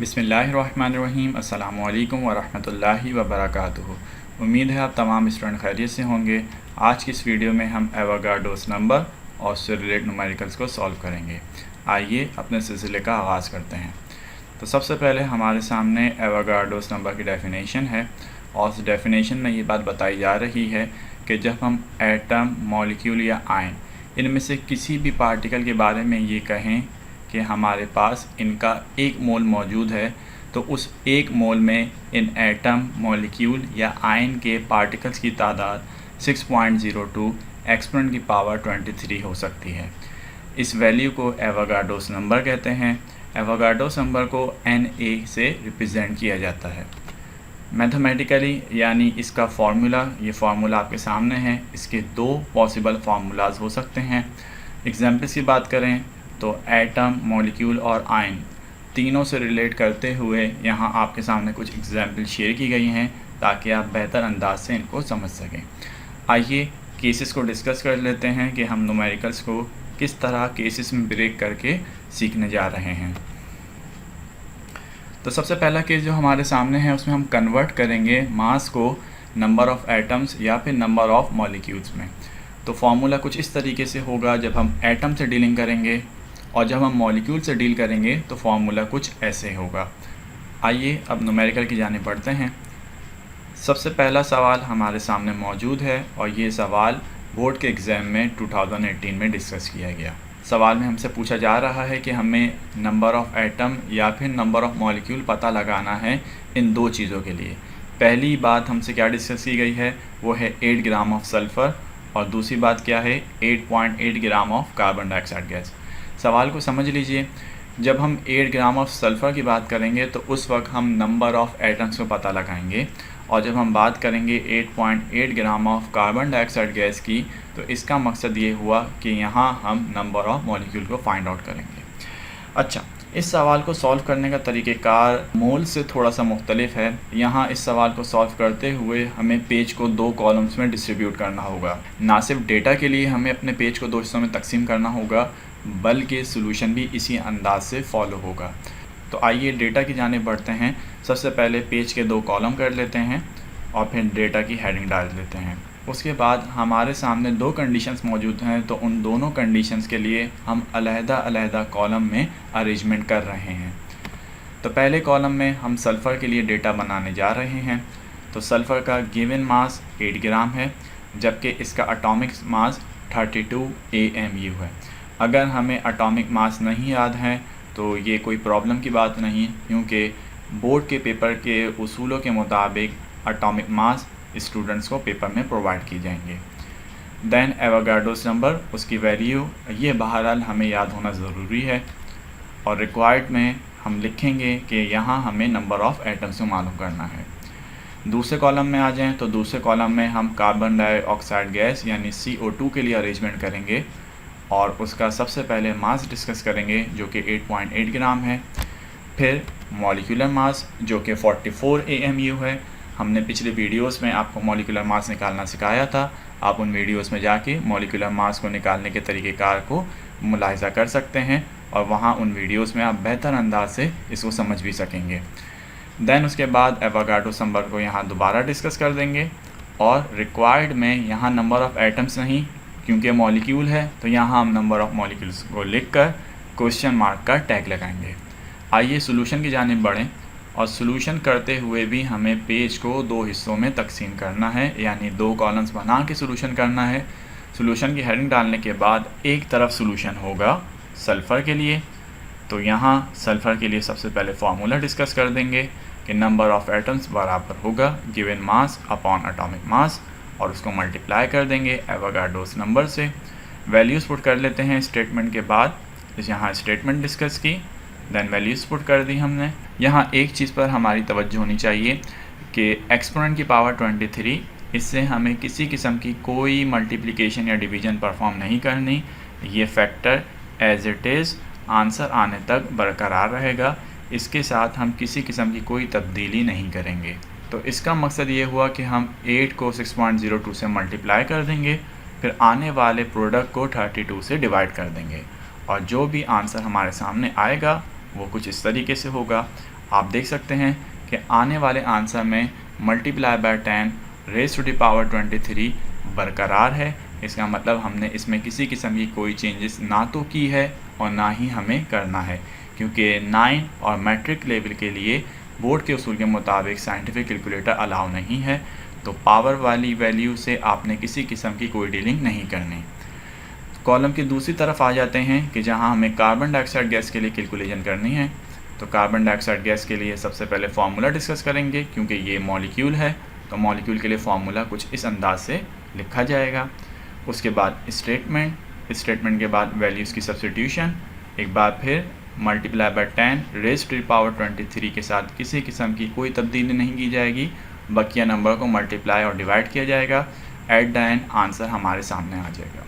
बिस्मिल्लाहिर्रहमानिर्रहीम। अस्सलामु अलैकुम वरहमतुल्लाहि वबरकातुहू। उम्मीद है आप तमाम स्टूडेंट खैरियत से होंगे। आज की इस वीडियो में हम एवोगाड्रोस नंबर और उससे रिलेटेड न्यूमेरिकल्स को सॉल्व करेंगे। आइए अपने सिलसिले का आगाज़ करते हैं। तो सबसे पहले हमारे सामने एवोगाड्रोस नंबर की डेफिनेशन है और उस डेफिनेशन में ये बात बताई जा रही है कि जब हम एटम, मॉलिक्यूल या आयन इनमें से किसी भी पार्टिकल के बारे में ये कहें कि हमारे पास इनका एक मोल मौजूद है, तो उस एक मोल में इन एटम, मॉलिक्यूल या आयन के पार्टिकल्स की तादाद 6.02 एक्सपोनेंट की पावर 23 हो सकती है। इस वैल्यू को एवोगाड्रोस नंबर कहते हैं। एवोगाड्रोस नंबर को Na से रिप्रेजेंट किया जाता है मैथमेटिकली, यानी इसका फार्मूला, ये फार्मूला आपके सामने है। इसके दो पॉसिबल फार्मूलाज हो सकते हैं। एग्जाम्पल्स की बात करें तो एटम, मॉलिक्यूल और आयन तीनों से रिलेट करते हुए यहाँ आपके सामने कुछ एग्जाम्पल शेयर की गई हैं ताकि आप बेहतर अंदाज से इनको समझ सकें। आइए केसेस को डिस्कस कर लेते हैं कि हम न्यूमेरिकल्स को किस तरह केसेस में ब्रेक करके सीखने जा रहे हैं। तो सबसे पहला केस जो हमारे सामने है उसमें हम कन्वर्ट करेंगे मास को नंबर ऑफ़ एटम्स या फिर नंबर ऑफ़ मॉलिक्यूल्स में। तो फार्मूला कुछ इस तरीके से होगा। जब हम एटम से डीलिंग करेंगे और जब हम मॉलिक्यूल से डील करेंगे तो फार्मूला कुछ ऐसे होगा। आइए अब न्यूमेरिकल की जानिब बढ़ते हैं। सबसे पहला सवाल हमारे सामने मौजूद है और ये सवाल बोर्ड के एग्ज़ाम में 2018 में डिस्कस किया गया। सवाल में हमसे पूछा जा रहा है कि हमें नंबर ऑफ़ एटम या फिर नंबर ऑफ़ मॉलिक्यूल पता लगाना है इन दो चीज़ों के लिए। पहली बात हमसे क्या डिस्कस की गई है वो है 8 ग्राम ऑफ सल्फ़र और दूसरी बात क्या है 8.8 gram of carbon dioxide gas. सवाल को समझ लीजिए। जब हम 8 ग्राम ऑफ सल्फ़र की बात करेंगे तो उस वक्त हम नंबर ऑफ़ एटम्स को पता लगाएंगे और जब हम बात करेंगे 8.8 gram of carbon dioxide gas की तो इसका मकसद ये हुआ कि यहाँ हम नंबर ऑफ़ मॉलिक्यूल को फाइंड आउट करेंगे। अच्छा, इस सवाल को सॉल्व करने का तरीक़ेकार मोल से थोड़ा सा मुख्तलिफ है। यहाँ इस सवाल को सॉल्व करते हुए हमें पेज को दो कॉलम्स में डिस्ट्रीब्यूट करना होगा। ना सिर्फ डेटा के लिए हमें अपने पेज को दो हिस्सों में तकसीम करना होगा बल्कि सॉल्यूशन भी इसी अंदाज से फॉलो होगा। तो आइए डेटा की जानिब बढ़ते हैं। सबसे पहले पेज के दो कॉलम कर लेते हैं और फिर डेटा की हेडिंग डाल लेते हैं। उसके बाद हमारे सामने दो कंडीशंस मौजूद हैं, तो उन दोनों कंडीशंस के लिए हम अलहदा कॉलम में अरेंजमेंट कर रहे हैं। तो पहले कॉलम में हम सल्फ़र के लिए डेटा बनाने जा रहे हैं। तो सल्फ़र का गिवन मास 8 ग्राम है जबकि इसका एटॉमिक मास 32 AMU है। अगर हमें एटॉमिक मास नहीं याद है तो ये कोई प्रॉब्लम की बात नहीं, क्योंकि बोर्ड के पेपर के उसूलों के मुताबिक एटॉमिक मास स्टूडेंट्स को पेपर में प्रोवाइड की जाएंगे। दैन एवोगाड्रोस नंबर, उसकी वैल्यू ये बहरहाल हमें याद होना ज़रूरी है और रिक्वायर्ड में हम लिखेंगे कि यहाँ हमें नंबर ऑफ़ एटम्स को मालूम करना है। दूसरे कॉलम में आ जाएं तो दूसरे कॉलम में हम कार्बन डाइऑक्साइड गैस यानी CO2 के लिए अरेंजमेंट करेंगे और उसका सबसे पहले मास डिस्कस करेंगे जो कि 8.8 ग्राम है। फिर मॉलिक्यूलर मास जो कि 44 AMU है। हमने पिछले वीडियोस में आपको मॉलिक्यूलर मास निकालना सिखाया था। आप उन वीडियोस में जाके मॉलिक्यूलर मास को निकालने के तरीक़ेकार को मुलाहिज़ा कर सकते हैं और वहाँ उन वीडियोस में आप बेहतर अंदाज से इसको समझ भी सकेंगे। दैन उसके बाद एवोगाड्रोस नंबर को यहाँ दोबारा डिस्कस कर देंगे और रिक्वायर्ड में यहाँ नंबर ऑफ़ एटम्स नहीं, क्योंकि मॉलिक्यूल है तो यहाँ हम नंबर ऑफ़ मॉलिक्यूल्स को लिखकर क्वेश्चन मार्क का टैग लगाएंगे। आइए सॉल्यूशन की जानिब बढ़ें और सॉल्यूशन करते हुए भी हमें पेज को दो हिस्सों में तकसीम करना है, यानी दो कॉलम्स बना के सॉल्यूशन करना है। सॉल्यूशन की हेडिंग डालने के बाद एक तरफ सॉल्यूशन होगा सल्फ़र के लिए, तो यहाँ सल्फ़र के लिए सबसे पहले फार्मूला डिस्कस कर देंगे कि नंबर ऑफ़ एटम्स बराबर होगा given mass upon atomic mass और उसको मल्टीप्लाई कर देंगे एवोगाड्रोस नंबर से। वैल्यूज़ पुट कर लेते हैं स्टेटमेंट के बाद। यहाँ स्टेटमेंट डिस्कस की, दैन वैल्यूज़ पुट कर दी हमने। यहाँ एक चीज़ पर हमारी तवज्जो होनी चाहिए कि एक्सपोनेंट की पावर 23, इससे हमें किसी किस्म की कोई मल्टीप्लिकेशन या डिवीज़न परफॉर्म नहीं करनी। ये factor as it is answer आने तक बरकरार रहेगा। इसके साथ हम किसी किस्म की कोई तब्दीली नहीं करेंगे। तो इसका मकसद ये हुआ कि हम 8 को 6.02 से मल्टीप्लाई कर देंगे, फिर आने वाले प्रोडक्ट को 32 से डिवाइड कर देंगे और जो भी आंसर हमारे सामने आएगा वो कुछ इस तरीके से होगा। आप देख सकते हैं कि आने वाले आंसर में multiply by 10 raise to the power 23 बरकरार है। इसका मतलब हमने इसमें किसी किस्म की कोई चेंजेस ना तो की है और ना ही हमें करना है, क्योंकि 9 और मैट्रिक लेवल के लिए बोर्ड के उसूल के मुताबिक साइंटिफिक कैलकुलेटर अलाउ नहीं है। तो पावर वाली वैल्यू से आपने किसी किस्म की कोई डीलिंग नहीं करनी। कॉलम की दूसरी तरफ आ जाते हैं कि जहां हमें कार्बन डाइऑक्साइड गैस के लिए कैलकुलेशन करनी है। तो कार्बन डाइऑक्साइड गैस के लिए सबसे पहले फार्मूला डिस्कस करेंगे, क्योंकि ये मॉलिक्यूल है। तो मॉलिक्यूल के लिए फार्मूला कुछ इस अंदाज से लिखा जाएगा। उसके बाद स्टेटमेंट के बाद वैल्यूज़ की सब्स्टिट्यूशन, एक बार फिर multiply by 10 raise to the power 23 के साथ किसी किस्म की कोई तब्दीली नहीं की जाएगी। बकिया नंबर को मल्टीप्लाई और डिवाइड किया जाएगा। एट द एंड आंसर हमारे सामने आ जाएगा।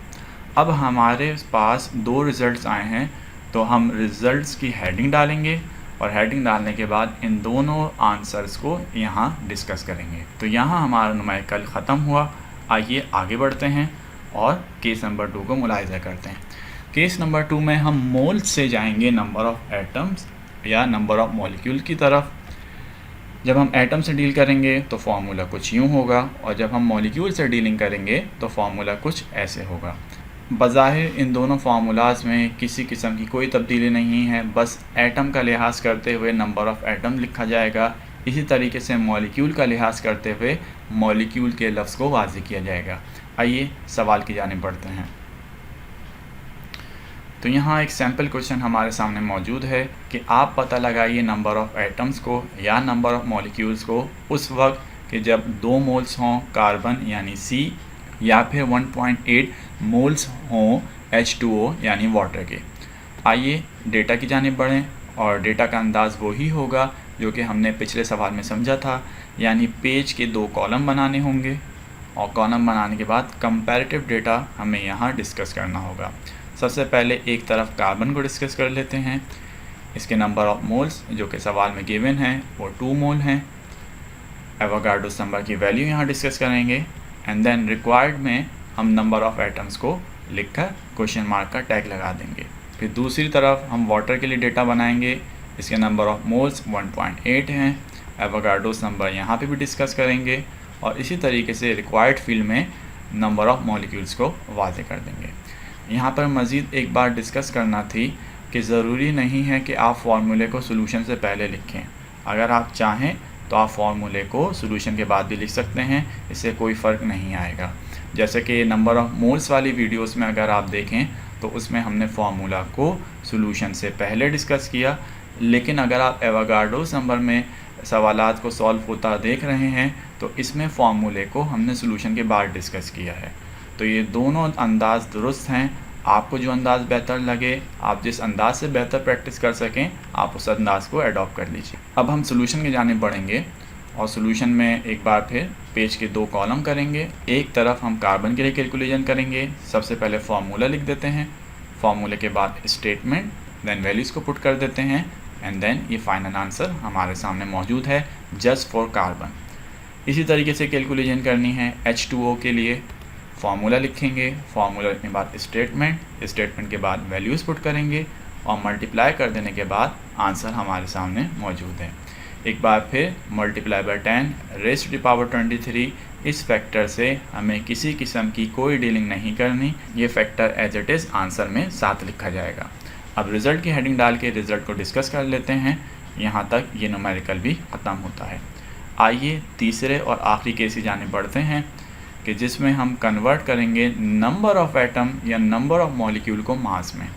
अब हमारे पास दो रिज़ल्ट्स आए हैं, तो हम रिज़ल्ट्स की हेडिंग डालेंगे और हेडिंग डालने के बाद इन दोनों आंसर्स को यहाँ डिस्कस करेंगे। तो यहाँ हमारा नुमाइकल ख़त्म हुआ। आइए आगे बढ़ते हैं और केस नंबर 2 को मुलाहिज़ा करते हैं। केस नंबर 2 में हम मोल्स से जाएंगे नंबर ऑफ़ एटम्स या नंबर ऑफ़ मॉलिक्यूल की तरफ। जब हम एटम से डील करेंगे तो फार्मूला कुछ यूँ होगा, और जब हम मॉलिक्यूल से डीलिंग करेंगे तो फार्मूला कुछ ऐसे होगा। बज़ाहिर इन दोनों फार्मूलाज में किसी किस्म की कोई तब्दीली नहीं है, बस एटम का लिहाज करते हुए नंबर ऑफ़ एटम लिखा जाएगा। इसी तरीके से मॉलिक्यूल का लिहाज करते हुए मॉलिक्यूल के लफ्ज़ को वाज़ेह किया जाएगा। आइए सवाल की जानिब बढ़ते हैं। तो यहाँ एक सैम्पल क्वेश्चन हमारे सामने मौजूद है कि आप पता लगाइए नंबर ऑफ़ एटम्स को या नंबर ऑफ़ मॉलिक्यूल्स को उस वक्त कि जब 2 मोल्स हों कार्बन यानी C या फिर 1.8 मोल्स हों H2O यानी वाटर के। आइए डेटा की जानिब बढ़ें, और डेटा का अंदाज़ वही होगा जो कि हमने पिछले सवाल में समझा था, यानी पेज के 2 कॉलम बनाने होंगे और कॉलम बनाने के बाद कंपैरेटिव डेटा हमें यहाँ डिस्कस करना होगा। सबसे पहले एक तरफ कार्बन को डिस्कस कर लेते हैं। इसके नंबर ऑफ़ मोल्स जो कि सवाल में गिवन हैं वो 2 मोल हैं। एवोगाड्रोस नंबर की वैल्यू यहाँ डिस्कस करेंगे एंड देन रिक्वायर्ड में हम नंबर ऑफ़ एटम्स को लिखकर क्वेश्चन मार्क का टैग लगा देंगे। फिर दूसरी तरफ हम वाटर के लिए डेटा बनाएंगे। इसके नंबर ऑफ़ मोल्स 1.8 हैं। एवोगाड्रोस नंबर यहाँ पे भी डिस्कस करेंगे और इसी तरीके से रिक्वायर्ड फील्ड में नंबर ऑफ़ मॉलिक्यूल्स को वाज़ेह कर देंगे। यहाँ पर मज़ीद एक बार डिस्कस करना थी कि ज़रूरी नहीं है कि आप फार्मूले को सोल्यूशन से पहले लिखें। अगर आप चाहें तो आप फार्मूले को सोल्यूशन के बाद भी लिख सकते हैं, इससे कोई फ़र्क नहीं आएगा। जैसे कि नंबर ऑफ़ मोल्स वाली वीडियोस में अगर आप देखें तो उसमें हमने फार्मूला को सोल्यूशन से पहले डिस्कस किया, लेकिन अगर आप एवोगाड्रोस नंबर में सवालात को सॉल्व होता देख रहे हैं तो इसमें फार्मूले को हमने सोल्यूशन के बाद डिस्कस किया है। तो ये दोनों अंदाज़ दुरुस्त हैं। आपको जो अंदाज़ बेहतर लगे, आप जिस अंदाज़ से बेहतर प्रैक्टिस कर सकें, आप उस अंदाज़ को एडॉप्ट कर लीजिए। अब हम सोल्यूशन की जानिब बढ़ेंगे और सोल्यूशन में एक बार फिर पेज के 2 कॉलम करेंगे। एक तरफ हम कार्बन के लिए कैलकुलेशन करेंगे। सबसे पहले फार्मूला लिख देते हैं, फार्मूले के बाद स्टेटमेंट, देन वैल्यूज़ को पुट कर देते हैं एंड देन ये फाइनल आंसर हमारे सामने मौजूद है जस्ट फॉर कार्बन। इसी तरीके से कैलकुलेशन करनी है H2O के लिए। फार्मूला लिखेंगे, फार्मूला लिखने के बाद स्टेटमेंट के बाद वैल्यूज़ पुट करेंगे और मल्टीप्लाई कर देने के बाद आंसर हमारे सामने मौजूद है। एक बार फिर multiply by 10 raise to the power 23, इस फैक्टर से हमें किसी किस्म की कोई डीलिंग नहीं करनी। ये factor as it is answer में साथ लिखा जाएगा। अब रिज़ल्ट की हेडिंग डाल के रिज़ल्ट को डिस्कस कर लेते हैं। यहाँ तक ये न्यूमेरिकल भी ख़त्म होता है। आइए तीसरे और आखिरी केस की जानिब बढ़ते हैं कि जिसमें हम कन्वर्ट करेंगे नंबर ऑफ़ एटम या नंबर ऑफ़ मॉलिक्यूल को मास में।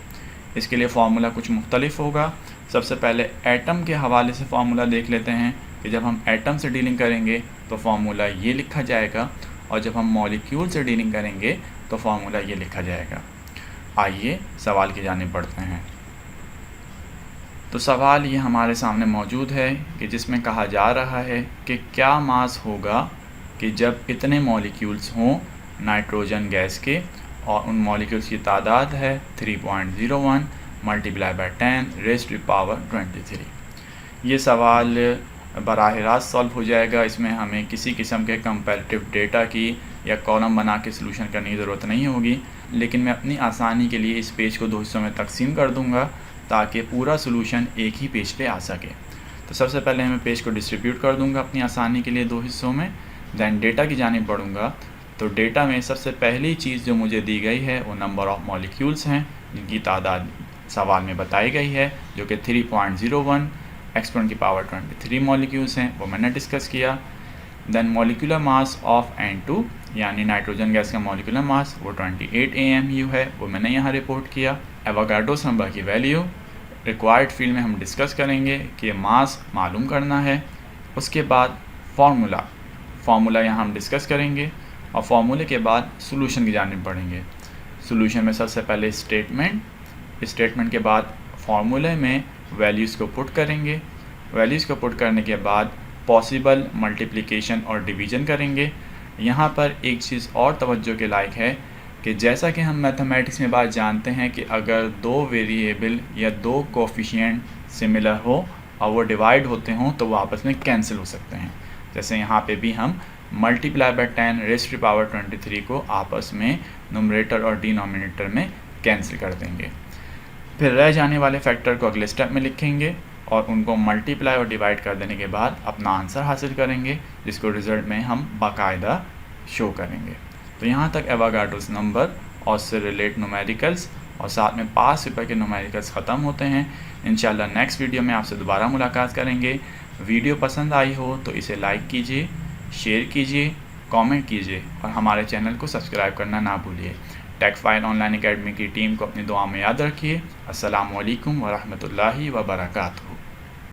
इसके लिए फार्मूला कुछ मुख्तलिफ होगा। सबसे पहले एटम के हवाले से फार्मूला देख लेते हैं कि जब हम एटम से डीलिंग करेंगे तो फार्मूला ये लिखा जाएगा, और जब हम मॉलिक्यूल से डीलिंग करेंगे तो फार्मूला ये लिखा जाएगा। आइए सवाल की जानिब बढ़ते हैं। तो सवाल ये हमारे सामने मौजूद है कि जिसमें कहा जा रहा है कि क्या मास होगा कि जब इतने मॉलिक्यूल्स हों नाइट्रोजन गैस के, और उन मॉलिक्यूल्स की तादाद है 3.01 multiply by 10 raise to power 23। ये सवाल बराह रास्त सॉल्व हो जाएगा। इसमें हमें किसी किस्म के कंपैरेटिव डेटा की या कॉलम बना के सोल्यूशन करने की ज़रूरत नहीं होगी, लेकिन मैं अपनी आसानी के लिए इस पेज को 2 हिस्सों में तकसीम कर दूंगा ताकि पूरा सोल्यूशन एक ही पेज पे आ सके। तो सबसे पहले मैं पेज को डिस्ट्रीब्यूट कर दूंगा अपनी आसानी के लिए 2 हिस्सों में। दैन डेटा की जानिब बढ़ूंगा। तो डेटा में सबसे पहली चीज़ जो मुझे दी गई है वो नंबर ऑफ़ मॉलिक्यूल्स हैं, जिनकी तादाद सवाल में बताई गई है, जो कि 3.01 एक्सपोनेंट की पावर 23 मॉलिक्यूल्स हैं, वो मैंने डिस्कस किया। Then molecular mass of N2 यानी नाइट्रोजन गैस का मॉलिक्यूलर मास वो 28 AMU है, वो मैंने यहाँ रिपोर्ट किया। एवोगाड्रोस नंबर की वैल्यू रिक्वायर्ड फील्ड में हम डिस्कस करेंगे कि मास मालूम करना है। उसके बाद फार्मूला यहाँ हम डिस्कस करेंगे और फार्मूले के बाद सॉल्यूशन की जानिब बढ़ेंगे। सॉल्यूशन में सबसे पहले स्टेटमेंट के बाद फार्मूले में वैल्यूज़ को पुट करेंगे। वैल्यूज़ को पुट करने के बाद पॉसिबल मल्टीप्लिकेशन और डिवीज़न करेंगे। यहाँ पर एक चीज़ और तवज्जो के लायक है कि जैसा कि हम मैथमेटिक्स में बात जानते हैं कि अगर 2 वेरिएबल या 2 कोफिशिएंट सिमिलर हो और वो डिवाइड होते हों तो वो आपस में कैंसिल हो सकते हैं। जैसे यहाँ पे भी हम multiply by 10 raised to power 23 को आपस में नुमरेटर और डिनोमिनेटर में कैंसिल कर देंगे। फिर रह जाने वाले फैक्टर को अगले स्टेप में लिखेंगे और उनको मल्टीप्लाई और डिवाइड कर देने के बाद अपना आंसर हासिल करेंगे, जिसको रिज़ल्ट में हम बाकायदा शो करेंगे। तो यहाँ तक एवोगाड्रोस नंबर और उससे रिलेट न्यूमेरिकल्स और साथ में पास पेपर के न्यूमेरिकल्स ख़त्म होते हैं। इंशाल्लाह नेक्स्ट वीडियो में आपसे दोबारा मुलाकात करेंगे। वीडियो पसंद आई हो तो इसे लाइक कीजिए, शेयर कीजिए, कमेंट कीजिए और हमारे चैनल को सब्सक्राइब करना ना भूलिए। टेकफाइल ऑनलाइन एकेडमी की टीम को अपनी दुआ में याद रखिए। अस्सलामु अलैकुम व रहमतुल्लाहि व बरकातहू।